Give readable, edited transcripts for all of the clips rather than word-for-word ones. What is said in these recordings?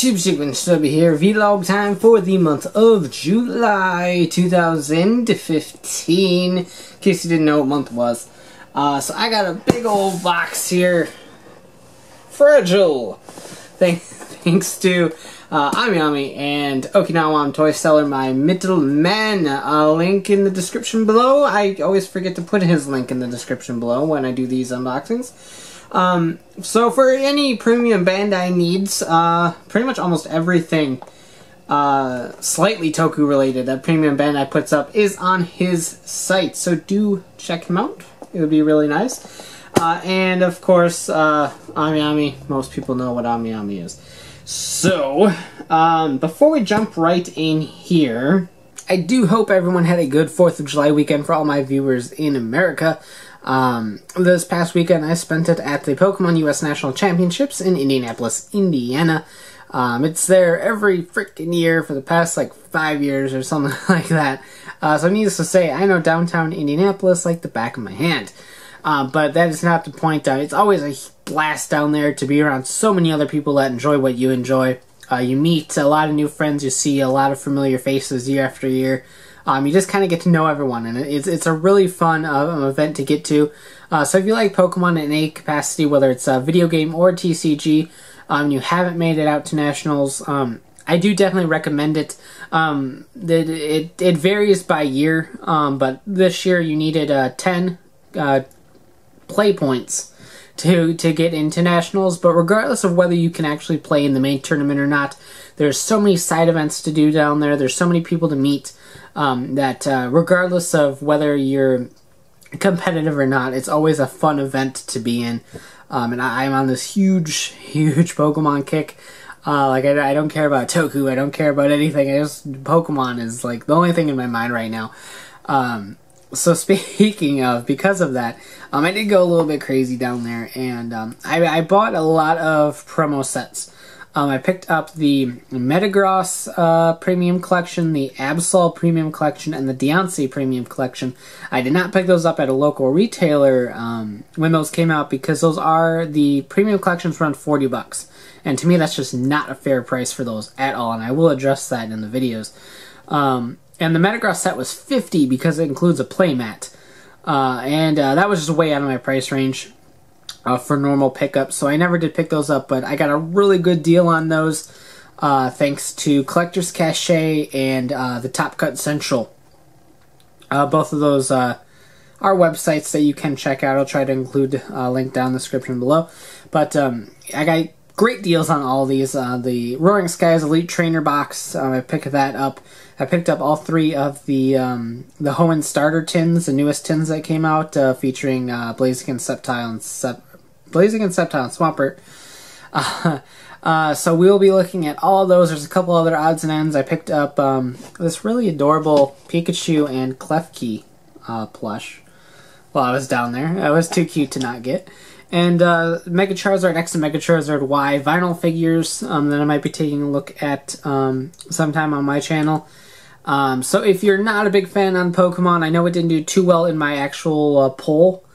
YouTube, Stubby here. Vlog time for the month of July 2015. In case you didn't know what month was. So I got a big old box here. Fragile. Thanks to Ami and Okinawa toy seller, my middleman. Link in the description below. I always forget to put his link in the description below when I do these unboxings. So for any premium Bandai needs, pretty much almost everything slightly Toku related that premium Bandai puts up is on his site. So do check him out. It would be really nice. And of course, Ami, most people know what Ami is. So, before we jump right in here, I do hope everyone had a good 4th of July weekend for all my viewers in America. This past weekend I spent it at the Pokemon US National Championships in Indianapolis, Indiana. It's there every freaking year for the past like 5 years or something like that. So needless to say, I know downtown Indianapolis like the back of my hand. But that is not the point. It's always a blast down there to be around so many other people that enjoy what you enjoy. You meet a lot of new friends, you see a lot of familiar faces year after year. You just kind of get to know everyone, and it's a really fun event to get to. So if you like Pokemon in any capacity, whether it's a video game or TCG, you haven't made it out to Nationals, I do definitely recommend it. It varies by year, but this year you needed 10 play points to get into Nationals, but regardless of whether you can actually play in the main tournament or not, there's so many side events to do down there, there's so many people to meet, that regardless of whether you're competitive or not, it's always a fun event to be in. And I'm on this huge Pokemon kick. Like, I don't care about Toku, I don't care about anything, Pokemon is like the only thing in my mind right now. So speaking of, because of that, I did go a little bit crazy down there, and I bought a lot of promo sets. I picked up the Metagross Premium Collection, the Absol Premium Collection, and the Deontay Premium Collection. I did not pick those up at a local retailer when those came out, because those are, the Premium Collections run $40. And to me, that's just not a fair price for those at all, and I will address that in the videos. And the Metagross set was $50 because it includes a playmat. That was just way out of my price range for normal pickups, so I never did pick those up, but I got a really good deal on those thanks to Collector's Cache and the Top Cut Central. Both of those are websites that you can check out. I'll try to include a link down in the description below. But I got great deals on all these. The Roaring Skies Elite Trainer box, I picked that up. I picked up all 3 of the Hoenn starter tins, the newest tins that came out, featuring Blaziken, Sceptile, and Swampert. So we'll be looking at all of those. There's a couple other odds and ends. I picked up this really adorable Pikachu and Klefki plush while I was down there. It was too cute to not get. And Mega Charizard X and Mega Charizard Y vinyl figures that I might be taking a look at sometime on my channel. So if you're not a big fan on Pokemon, I know it didn't do too well in my actual poll,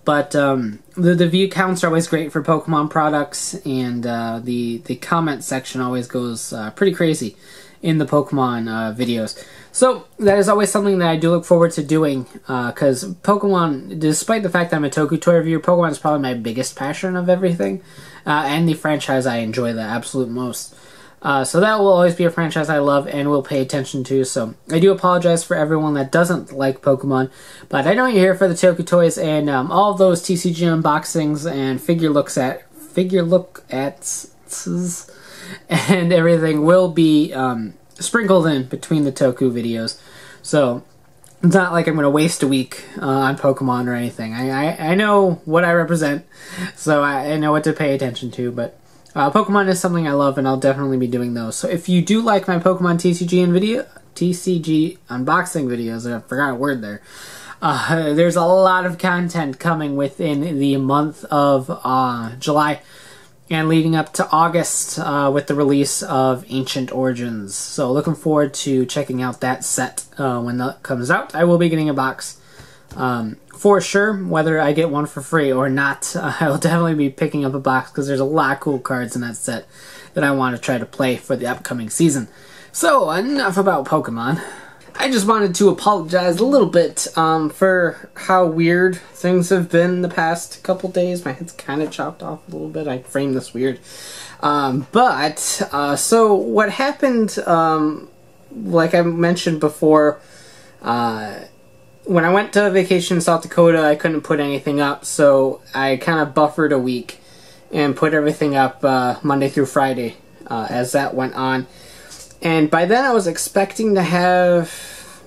but the view counts are always great for Pokemon products, and the comment section always goes pretty crazy in the Pokemon videos. So that is always something that I do look forward to doing, because Pokemon, despite the fact that I'm a Toku toy reviewer, Pokemon is probably my biggest passion of everything, and the franchise I enjoy the absolute most. So that will always be a franchise I love and will pay attention to, so I do apologize for everyone that doesn't like Pokemon, but I know you're here for the Toku toys, and all of those TCG unboxings and figure look ats and everything will be sprinkled in between the Toku videos. So it's not like I'm going to waste a week on Pokemon or anything. I know what I represent, so I know what to pay attention to, but Pokemon is something I love, and I'll definitely be doing those. So if you do like my Pokemon TCG unboxing videos, I forgot a word there, there's a lot of content coming within the month of July and leading up to August with the release of Ancient Origins. So looking forward to checking out that set when that comes out. I will be getting a box for sure, whether I get one for free or not, I will definitely be picking up a box because there's a lot of cool cards in that set that I want to try to play for the upcoming season. So, enough about Pokemon. I just wanted to apologize a little bit for how weird things have been the past couple days. My head's kind of chopped off a little bit. I framed this weird. So what happened, like I mentioned before, when I went to vacation in South Dakota, I couldn't put anything up, so I kind of buffered a week and put everything up Monday through Friday as that went on. And by then I was expecting to have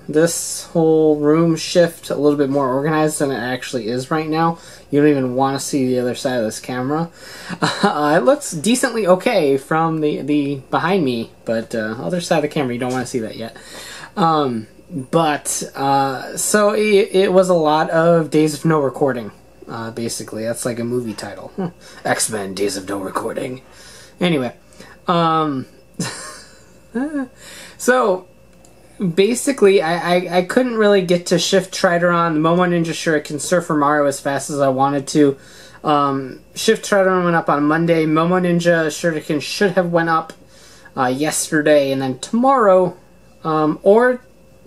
this whole room shift a little bit more organized than it actually is right now. You don't even want to see the other side of this camera. It looks decently okay from the behind me, but other side of the camera, you don't want to see that yet. So it was a lot of Days of No Recording, basically. That's like a movie title. X-Men Days of No Recording. Anyway, so basically I couldn't really get to Shift Trideron, the Momo Ninja Shuriken, Surfer Mario as fast as I wanted to. Shift Trideron went up on Monday. Momo Ninja Shuriken should have went up yesterday, and then tomorrow, or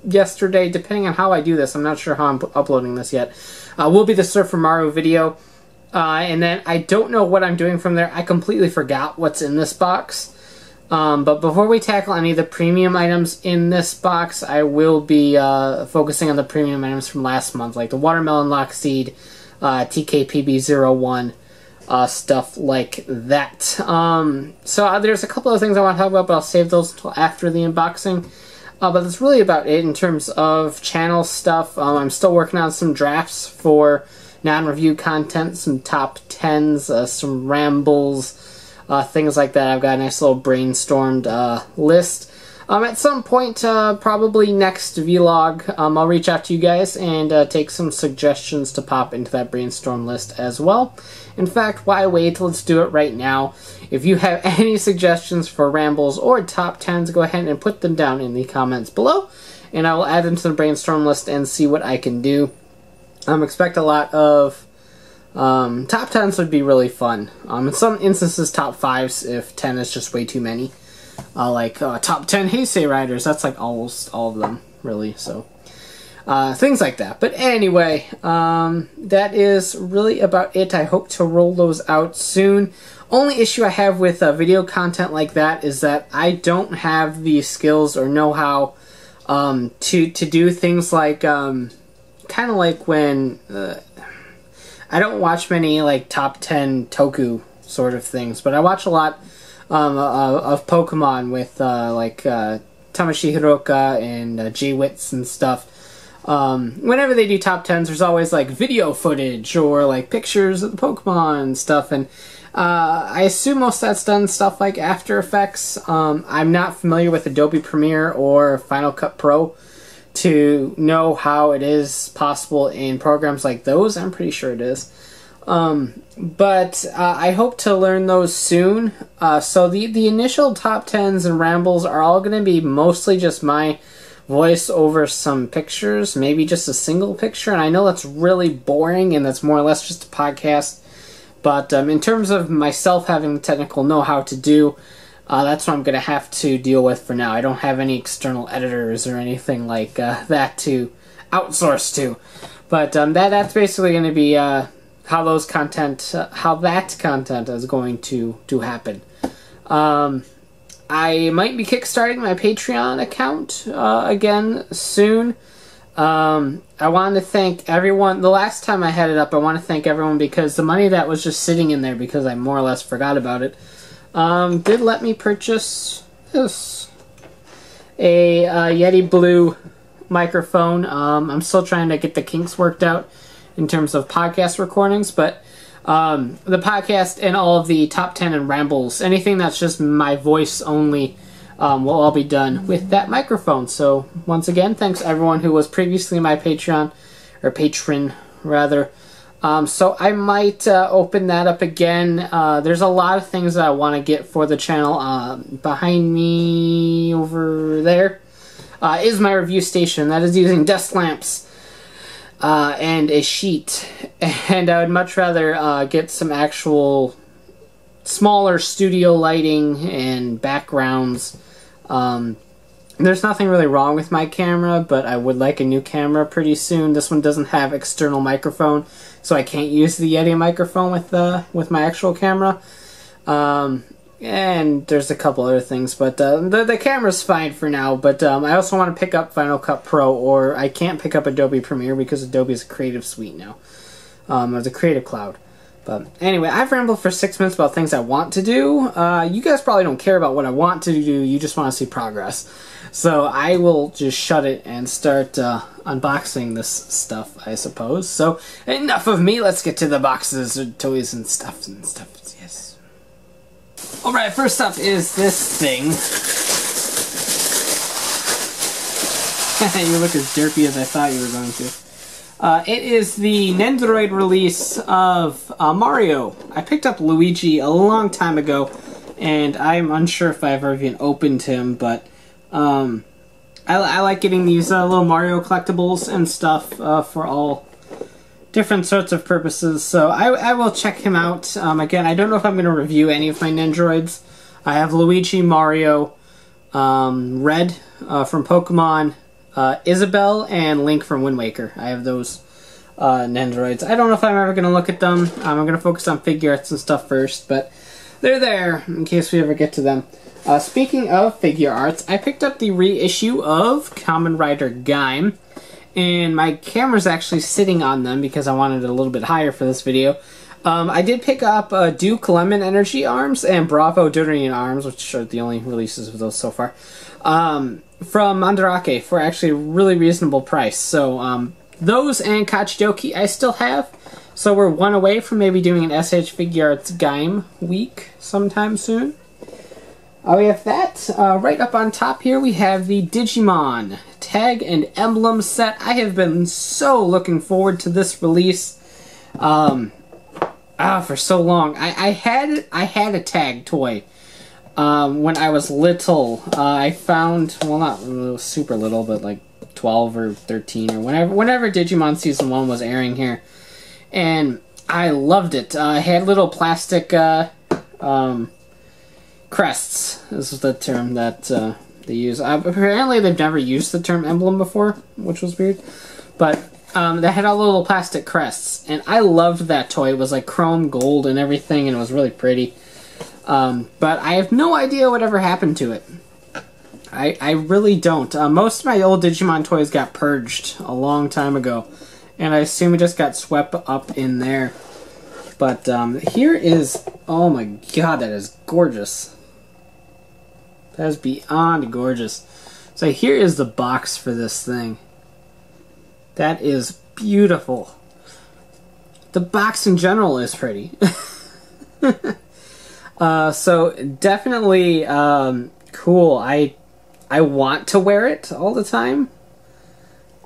yesterday, depending on how I do this, I'm not sure how I'm uploading this yet, will be the Surfer Mario video. And then I don't know what I'm doing from there. I completely forgot what's in this box. But before we tackle any of the premium items in this box, I will be focusing on the premium items from last month, like the Watermelon Lock Seed, TKPB01, stuff like that. So there's a couple of things I want to talk about, but I'll save those until after the unboxing. But that's really about it in terms of channel stuff. I'm still working on some drafts for non-review content, some top 10s, some rambles, things like that. I've got a nice little brainstormed list. At some point, probably next vlog, I'll reach out to you guys and take some suggestions to pop into that brainstorm list as well. In fact, why wait? Let's do it right now. If you have any suggestions for rambles or top 10s, go ahead and put them down in the comments below, and I will add them to the brainstorm list and see what I can do. Expect a lot of top 10s would be really fun. In some instances, top 5s if 10 is just way too many. Like top 10 Heisei Riders, that's like almost all of them, really. So things like that. But anyway, that is really about it. I hope to roll those out soon. Only issue I have with video content like that is that I don't have the skills or know-how to do things like kind of like when I don't watch many like top 10 toku sort of things, but I watch a lot of Pokemon with like Tamashi Hiroka and J-Wits and stuff. Whenever they do top 10s, there's always like video footage or like pictures of the Pokemon and stuff, and I assume most of that's done stuff like After Effects. I'm not familiar with Adobe Premiere or Final Cut Pro to know how it is possible in programs like those. I'm pretty sure it is. But I hope to learn those soon. So the initial top 10s and rambles are all going to be mostly just my voice over some pictures, maybe just a single picture. And I know that's really boring and that's more or less just a podcast. But in terms of myself having the technical know-how to do, that's what I'm going to have to deal with for now. I don't have any external editors or anything like that to outsource to. But that's basically going to be how that content is going to happen. I might be kickstarting my Patreon account again soon. I wanted to thank everyone. The last time I had it up, I want to thank everyone because the money that was just sitting in there because I more or less forgot about it did let me purchase this. A Yeti Blue microphone. I'm still trying to get the kinks worked out in terms of podcast recordings, but the podcast and all of the top 10 and rambles, anything that's just my voice only, will all be done with that microphone. So once again, thanks everyone who was previously my Patreon, or patron rather. So I might open that up again. There's a lot of things that I want to get for the channel. Behind me over there is my review station. That is using desk lamps. and a sheet. And I would much rather get some actual smaller studio lighting and backgrounds. There's nothing really wrong with my camera, but I would like a new camera pretty soon. This one doesn't have external microphone, so I can't use the Yeti microphone with my actual camera. And there's a couple other things, but the camera's fine for now. But I also want to pick up Final Cut Pro, or I can't pick up Adobe Premiere because Adobe is a Creative Suite now, or the Creative Cloud. But anyway, I've rambled for 6 minutes about things I want to do. You guys probably don't care about what I want to do, you just want to see progress. So I will just shut it and start unboxing this stuff, I suppose. So enough of me, let's get to the boxes of toys and stuff, yes. Alright, first up is this thing. You look as derpy as I thought you were going to. It is the Nendoroid release of Mario. I picked up Luigi a long time ago, and I'm unsure if I've ever even opened him, but I like getting these little Mario collectibles and stuff for all different sorts of purposes, so I will check him out. Again, I don't know if I'm going to review any of my Nendoroids. I have Luigi, Mario, Red from Pokemon, Isabelle, and Link from Wind Waker. I have those Nendoroids. I don't know if I'm ever going to look at them. I'm going to focus on Figuarts and stuff first, but they're there in case we ever get to them. Speaking of Figuarts, I picked up the reissue of Kamen Rider Gaim, and my camera's actually sitting on them because I wanted it a little bit higher for this video. I did pick up Duke Lemon Energy Arms and Bravo Durian Arms, which are the only releases of those so far, from Mandarake for actually a really reasonable price. So those and Kachidoki I still have, so we're one away from maybe doing an S.H.Figuarts Gaim week sometime soon. We have that. Right up on top here we have the Digimon Tag and Emblem set. I have been so looking forward to this release for so long. I had a Tag toy when I was little. I found, well, not super little, but like 12 or 13 or whenever Digimon Season 1 was airing here. And I loved it. I had little plastic crests is the term that they use. Apparently they've never used the term emblem before, which was weird. But they had all little plastic crests, and I loved that toy. It was like chrome gold and everything, and it was really pretty. But I have no idea whatever happened to it. I really don't. Most of my old Digimon toys got purged a long time ago, and I assume it just got swept up in there. But here is, oh my god, that is gorgeous. That is beyond gorgeous. So here is the box for this thing. That is beautiful. The box in general is pretty. So definitely cool. I want to wear it all the time.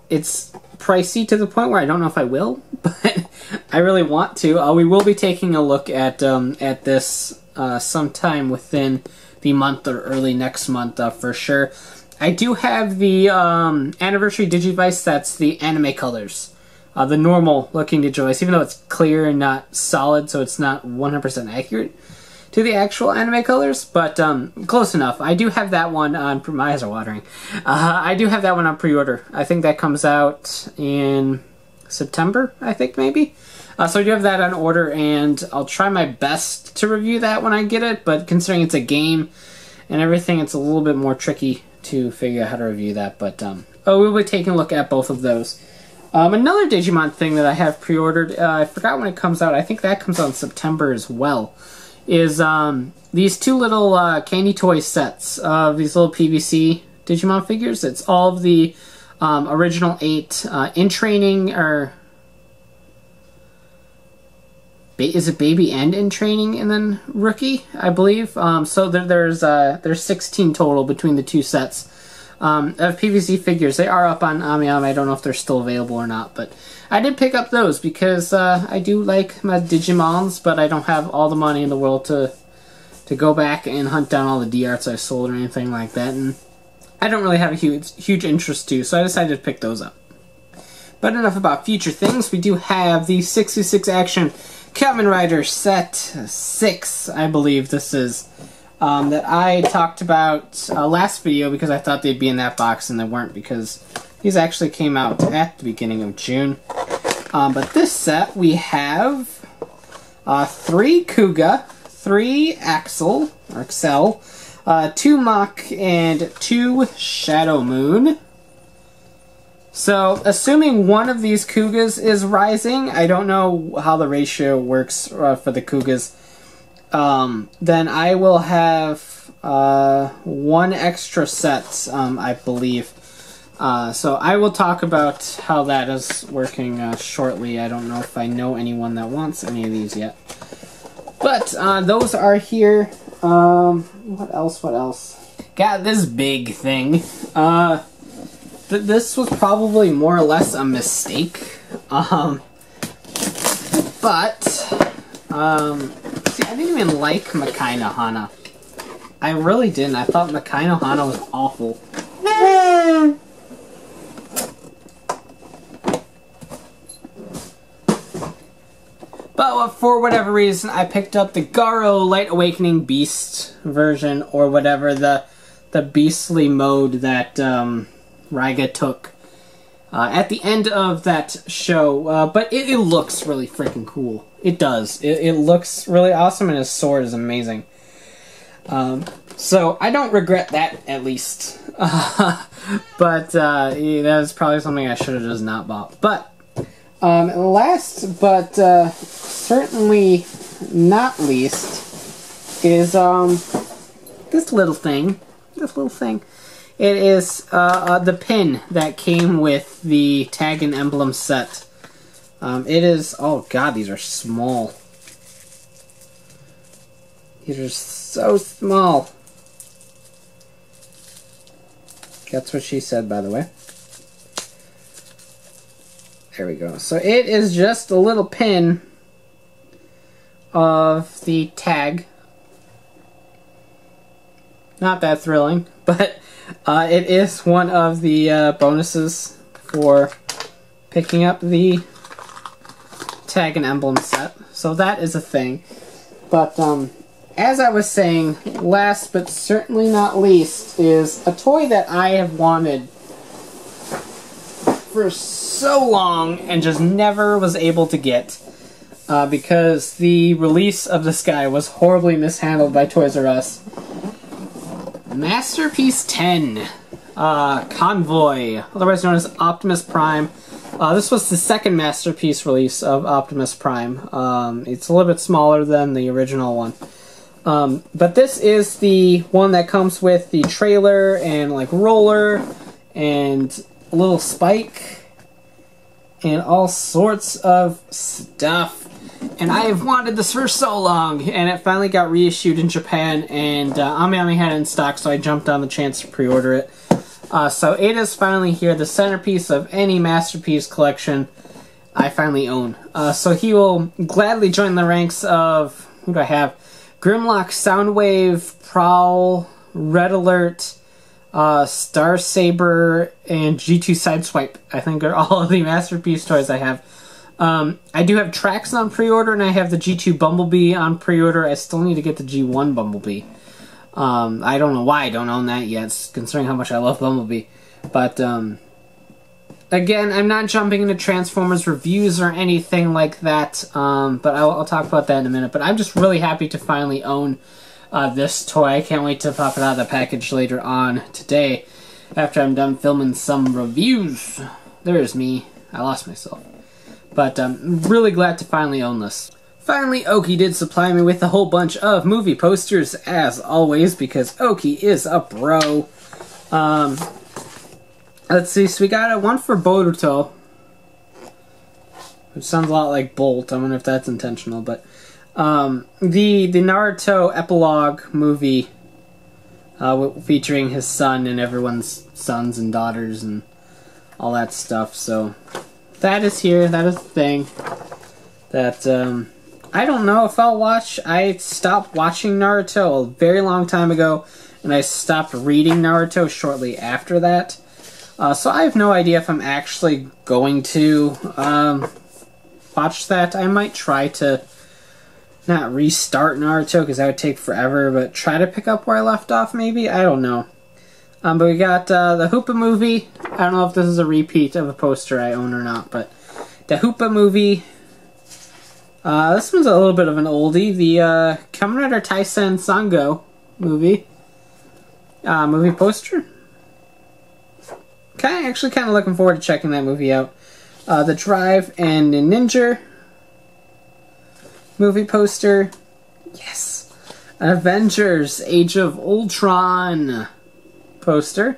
It's pricey to the point where I don't know if I will, but I really want to. We will be taking a look at this sometime within the month or early next month for sure. I do have the Anniversary Digivice. That's the anime colors, the normal looking Digivice, even though it's clear and not solid, so it's not 100% accurate to the actual anime colors, but close enough. I do have that one on, my eyes are watering. I do have that one on pre-order. I think that comes out in September, I think, maybe. So I do have that on order, and I'll try my best to review that when I get it, but considering it's a game and everything, it's a little bit more tricky to figure out how to review that, but we'll be taking a look at both of those. Another Digimon thing that I have pre-ordered, I forgot when it comes out, I think that comes out in September as well, is these two little candy toy sets of these little PVC Digimon figures. It's all of the original 8 in training, or is it baby and in training and then rookie, I believe. So there's 16 total between the two sets of PVC figures. They are up on AmiAmi. I don't know if they're still available or not, but I did pick up those because I do like my Digimons, but I don't have all the money in the world to go back and hunt down all the D-Arts I've sold or anything like that, and I don't really have a huge interest to, so I decided to pick those up. But enough about future things. We do have the 66 Action Kamen Rider Set 6, I believe this is, that I talked about last video because I thought they'd be in that box and they weren't because these actually came out at the beginning of June. But this set we have 3 Kuga, 3 Axel, or Excel, 2 Mach, and 2 Shadow Moon. So, assuming one of these Kugas is rising, I don't know how the ratio works for the Kugas, then I will have 1 extra set, I believe. So I will talk about how that is working shortly. I don't know if I know anyone that wants any of these yet. But those are here. What else? Got this big thing. This was probably more or less a mistake. But see, I didn't even like Makai-Hana. I really didn't. I thought Makai-Hana was awful. But for whatever reason, I picked up the Garo Light Awakening Beast version, or whatever, the beastly mode that Raiga took at the end of that show. But it looks really freaking cool. It does. It looks really awesome, and his sword is amazing. So I don't regret that, at least. But yeah, that was probably something I should have just not bought. But last but certainly not least is this little thing. It is the pin that came with the tag and emblem set. It is, oh god, these are small. These are so small. That's what she said, by the way. There we go. So it is just a little pin of the tag. Not that thrilling, but it is one of the bonuses for picking up the tag and emblem set. So that is a thing. But as I was saying, last but certainly not least is a toy that I have wanted for so long and just never was able to get because the release of this guy was horribly mishandled by Toys R Us. Masterpiece 10 Convoy, otherwise known as Optimus Prime. This was the second Masterpiece release of Optimus Prime. It's a little bit smaller than the original one. But this is the one that comes with the trailer and like roller and a little spike and all sorts of stuff. And I have wanted this for so long, and it finally got reissued in Japan, and Ami had it in stock, so I jumped on the chance to pre-order it. So it is finally here, the centerpiece of any Masterpiece collection I finally own. So he will gladly join the ranks of, who do I have? Grimlock, Soundwave, Prowl, Red Alert, Star Saber, and G2 Sideswipe. I think are all of the Masterpiece toys I have. I do have Trax on pre-order, and I have the G2 Bumblebee on pre-order. I still need to get the G1 Bumblebee. I don't know why I don't own that yet, considering how much I love Bumblebee. But, again, I'm not jumping into Transformers reviews or anything like that, but I'll talk about that in a minute. But I'm just really happy to finally own this toy. I can't wait to pop it out of the package later on today, after I'm done filming some reviews. There's me. I lost myself. But I'm really glad to finally own this. Finally, Oki did supply me with a whole bunch of movie posters, as always, because Oki is a bro. Let's see, so we got one for Boruto, which sounds a lot like Bolt. I wonder if that's intentional, but the Naruto epilogue movie featuring his son and everyone's sons and daughters and all that stuff. So that is here. That is the thing that I don't know if I'll watch. I stopped watching Naruto a very long time ago, and I stopped reading Naruto shortly after that. So I have no idea if I'm actually going to watch that. I might try to not restart Naruto because that would take forever, but try to pick up where I left off maybe? I don't know. But we got the Hoopa movie. I don't know if this is a repeat of a poster I own or not, but the Hoopa movie. This one's a little bit of an oldie. The Kamen Rider Taisen Sango movie. Movie poster. Okay, actually kind of looking forward to checking that movie out. The Drive and Ninja movie poster. Yes. Avengers Age of Ultron poster.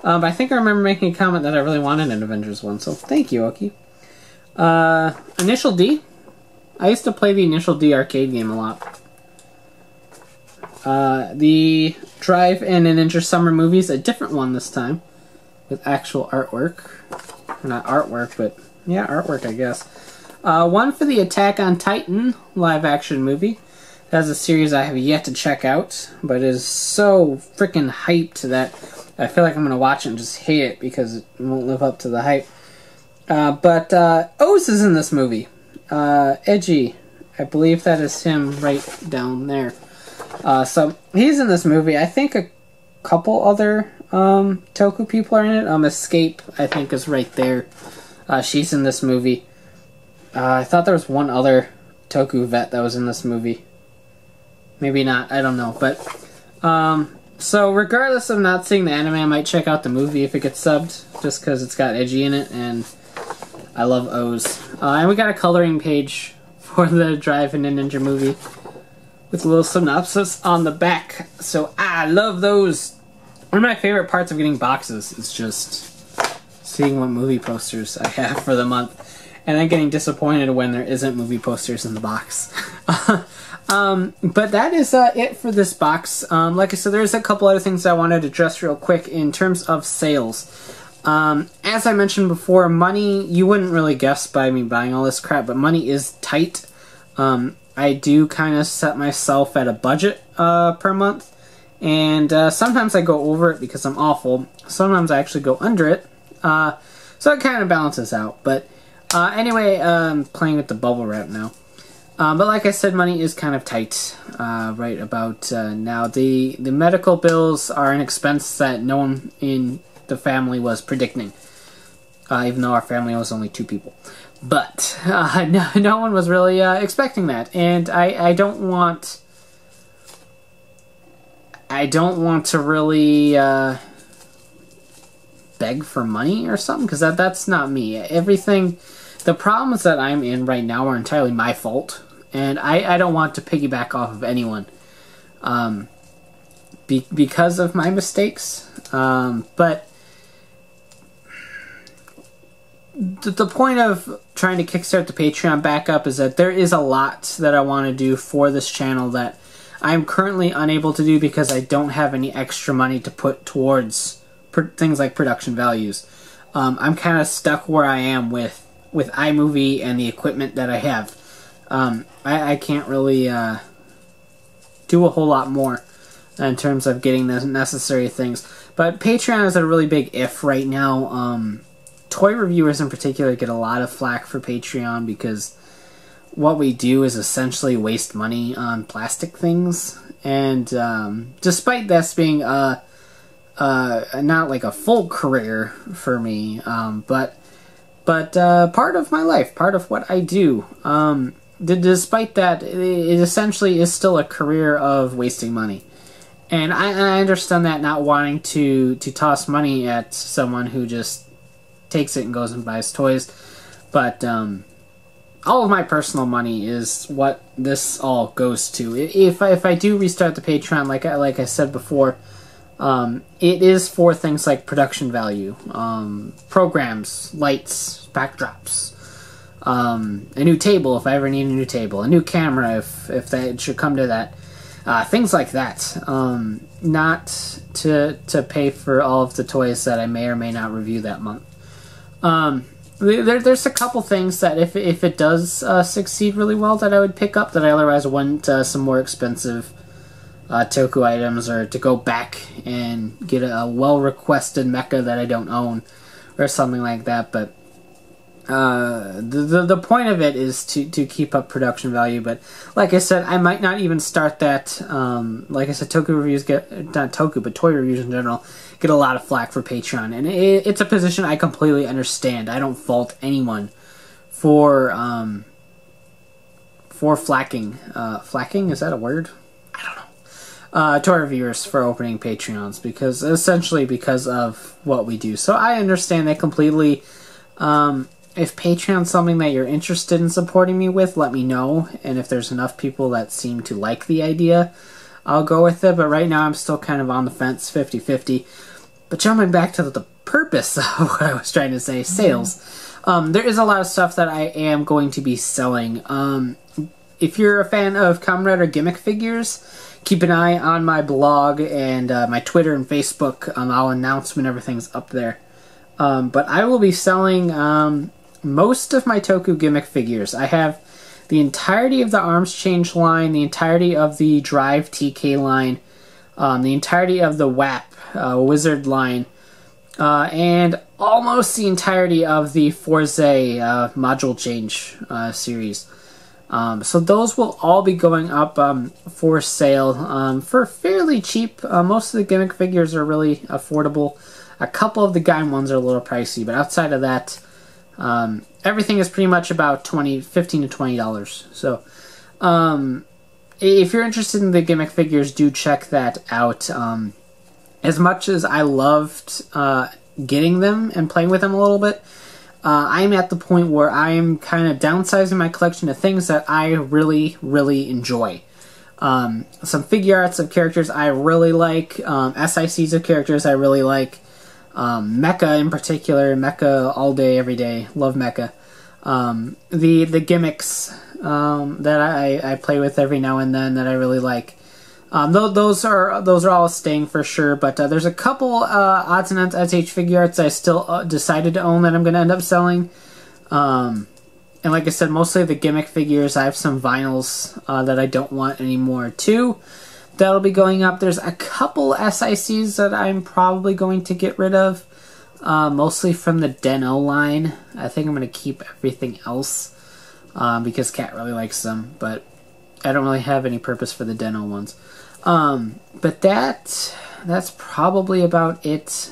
I think I remember making a comment that I really wanted an Avengers one, so thank you, Oki. Initial D. I used to play the Initial D arcade game a lot. The Drive and Ninja Summer Movies, a different one this time, with actual artwork. Not artwork, but yeah, artwork, I guess. One for the Attack on Titan live-action movie. That's a series I have yet to check out, but is so freaking hyped that I feel like I'm going to watch it and just hate it because it won't live up to the hype. But Oz is in this movie. Edgy. I believe that is him right down there. So he's in this movie. I think a couple other toku people are in it. Escape, I think, is right there. She's in this movie. I thought there was one other toku vet that was in this movie. Maybe not, I don't know. But so regardless of not seeing the anime, I might check out the movie if it gets subbed, just because it's got Edgy in it, and I love O's. And we got a coloring page for the Drive and Ninja movie with a little synopsis on the back. So I love those. One of my favorite parts of getting boxes is just seeing what movie posters I have for the month, and then getting disappointed when there isn't movie posters in the box. But that is it for this box. Like I said, there's a couple other things I wanted to address real quick in terms of sales. As I mentioned before, money, you wouldn't really guess by me buying all this crap, but money is tight. I do kind of set myself at a budget per month, and sometimes I go over it because I'm awful. Sometimes I actually go under it, so it kind of balances out. But anyway, I'm playing with the bubble wrap now. But like I said, money is kind of tight right about now. The medical bills are an expense that no one in the family was predicting, even though our family was only 2 people. But no one was really expecting that, and I don't want to really beg for money or something, because that's not me. The problems that I'm in right now are entirely my fault, and I don't want to piggyback off of anyone because of my mistakes. But the point of trying to kickstart the Patreon back up is that there is a lot that I want to do for this channel that I'm currently unable to do because I don't have any extra money to put towards things like production values. I'm kind of stuck where I am with iMovie and the equipment that I have. I can't really do a whole lot more in terms of getting the necessary things. But Patreon is a really big if right now. Toy reviewers in particular get a lot of flack for Patreon because what we do is essentially waste money on plastic things. And despite this being not like a full career for me, but part of my life, part of what I do, despite that, it essentially is still a career of wasting money. And I understand that, not wanting to toss money at someone who just takes it and goes and buys toys, but all of my personal money is what this all goes to. If I do restart the Patreon, like I said before, it is for things like production value, programs, lights, backdrops, a new table if I ever need a new table, a new camera if that should come to that, things like that. Not to pay for all of the toys that I may or may not review that month. There's a couple things that if it does succeed really well that I would pick up that I otherwise wouldn't. Some more expensive toku items, or to go back and get a well-requested mecha that I don't own, or something like that. But the point of it is to keep up production value. But like I said, I might not even start that. Like I said, toku reviews get, not toku, but toy reviews in general, get a lot of flack for Patreon, and it's a position I completely understand. I don't fault anyone for flacking. Flacking, is that a word? I don't know. Toy reviewers for opening Patreons, because essentially because of what we do. So I understand that completely. If Patreon's something that you're interested in supporting me with, let me know. And if there's enough people that seem to like the idea, I'll go with it. But right now I'm still kind of on the fence, 50-50. But jumping back to the purpose of what I was trying to say, sales. There is a lot of stuff that I am going to be selling. If you're a fan of Kamen Rider gimmick figures, keep an eye on my blog and my Twitter and Facebook. I'll announce when everything's up there. But I will be selling most of my Toku gimmick figures. I have the entirety of the Arms Change line, the entirety of the Drive TK line, the entirety of the WAP Wizard line, and almost the entirety of the Forze Module Change series. So those will all be going up for sale for fairly cheap. Most of the gimmick figures are really affordable. A couple of the Gaim ones are a little pricey, but outside of that, everything is pretty much about $15 to $20. So, if you're interested in the gimmick figures, do check that out. As much as I loved getting them and playing with them a little bit, I'm at the point where I'm kind of downsizing my collection to things that I really, really enjoy. Some figure arts of characters I really like, SICs of characters I really like, Mecha in particular, Mecha all day, every day, love Mecha. The gimmicks that I play with every now and then that I really like. Those are all staying for sure, but there's a couple odds and ends S.H.Figuarts I still decided to own that I'm going to end up selling. And like I said, mostly the gimmick figures. I have some vinyls that I don't want anymore too. That'll be going up. There's a couple SICs that I'm probably going to get rid of, mostly from the Den-O line. I think I'm going to keep everything else because Kat really likes them, but I don't really have any purpose for the Den-O ones. But that's probably about it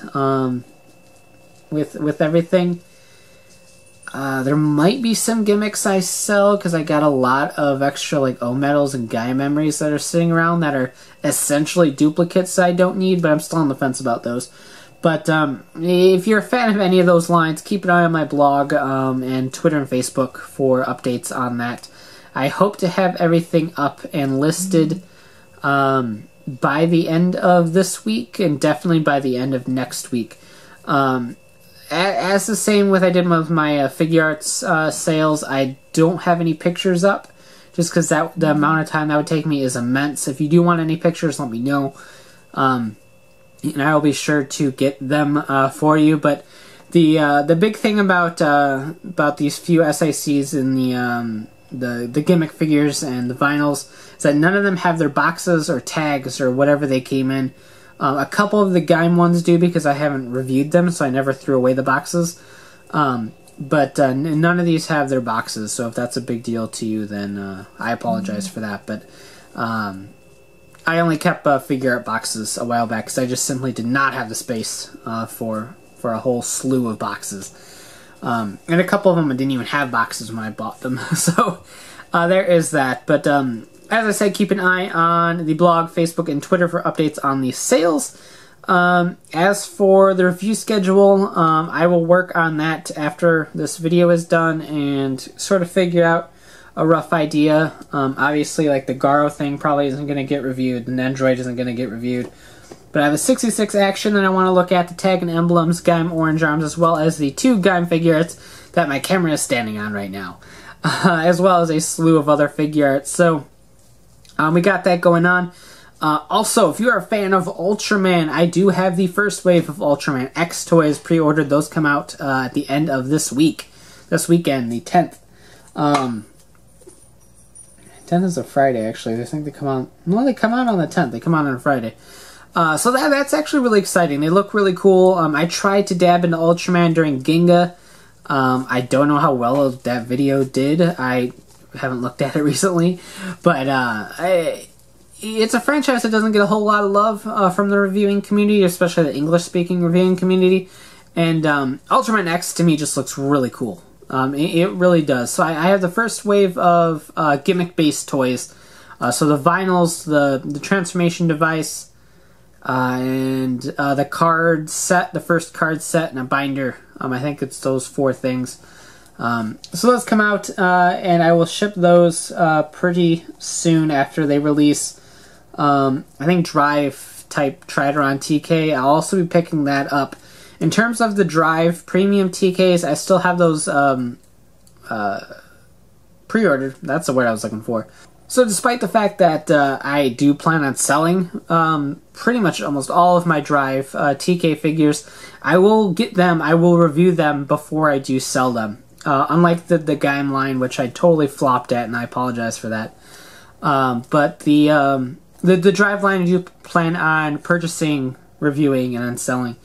with everything. There might be some gimmicks I sell because I got a lot of extra like O-Metals and Gaia memories that are sitting around that are essentially duplicates I don't need, but I'm still on the fence about those. But if you're a fan of any of those lines, keep an eye on my blog and Twitter and Facebook for updates on that. I hope to have everything up and listed by the end of this week and definitely by the end of next week. As the same with I did with my figure arts sales, I don't have any pictures up just because the amount of time that would take me is immense. If you do want any pictures, let me know. And I will be sure to get them for you. But the big thing about these few SICs in the gimmick figures and the vinyls is that none of them have their boxes or tags or whatever they came in. A couple of the Gaim ones do because I haven't reviewed them, so I never threw away the boxes. But none of these have their boxes, so if that's a big deal to you, then I apologize for that. But I only kept figure art boxes a while back because I just simply did not have the space for a whole slew of boxes. And a couple of them I didn't even have boxes when I bought them. So there is that. But as I said, keep an eye on the blog, Facebook, and Twitter for updates on the sales. As for the review schedule, I will work on that after this video is done and sort of figure out a rough idea. Obviously, like the Garo thing probably isn't going to get reviewed, and Android isn't going to get reviewed. But I have a 66 action that I want to look at, the tag and emblems, Gaim Orange Arms, as well as the 2 Gaim figures that my camera is standing on right now. As well as a slew of other figure arts. So we got that going on. Also, if you're a fan of Ultraman, I do have the first wave of Ultraman X toys pre-ordered. Those come out at the end of this week. This weekend, the 10th. 10th is a Friday, actually. I think they come out... No, they come out on the 10th. They come out on a Friday. So that's actually really exciting. They look really cool. I tried to dab into Ultraman during Ginga. I don't know how well that video did. I haven't looked at it recently. But it's a franchise that doesn't get a whole lot of love from the reviewing community, especially the English-speaking reviewing community. And Ultraman X, to me, just looks really cool. It really does. So I have the first wave of gimmick-based toys. So the vinyls, the transformation device, and the card set, the first card set, and a binder. I think it's those 4 things. So those come out, and I will ship those pretty soon after they release. I think Drive type Trideron TK. I'll also be picking that up. In terms of the Drive Premium TKs, I still have those pre-ordered. That's the word I was looking for. So despite the fact that I do plan on selling pretty much almost all of my Drive TK figures, I will get them, I will review them before I do sell them. Unlike the Gaim line, which I totally flopped at, and I apologize for that. But the Drive line I do plan on purchasing, reviewing, and then selling.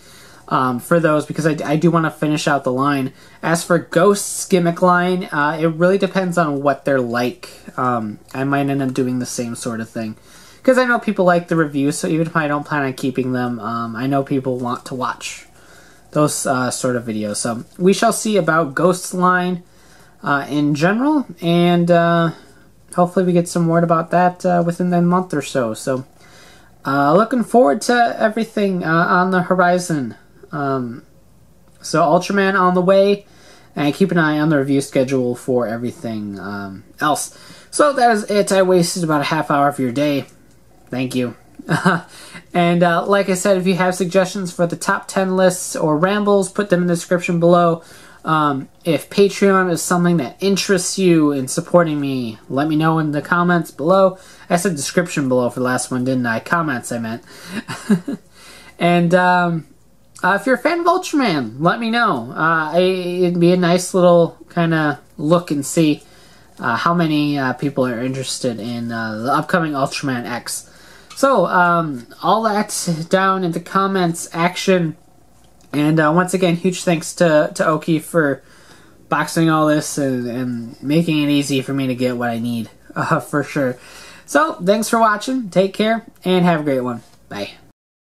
For those, because I do want to finish out the line. As for Ghost's gimmick line, it really depends on what they're like. I might end up doing the same sort of thing. Because I know people like the reviews, so even if I don't plan on keeping them, I know people want to watch those sort of videos. So we shall see about Ghost's line in general, and hopefully we get some word about that within the month or so. So looking forward to everything on the horizon. So Ultraman on the way, and keep an eye on the review schedule for everything else. So that is it. I wasted about a half hour of your day. Thank you. And like I said, if you have suggestions for the top 10 lists or rambles, put them in the description below. If Patreon is something that interests you in supporting me, let me know in the comments below. I said description below for the last one, didn't I? Comments, I meant. And if you're a fan of Ultraman, let me know. It'd be a nice little kind of look and see how many people are interested in the upcoming Ultraman X. So, all that down in the comments action. And once again, huge thanks to Oki for boxing all this and making it easy for me to get what I need, for sure. So, thanks for watching, take care, and have a great one. Bye.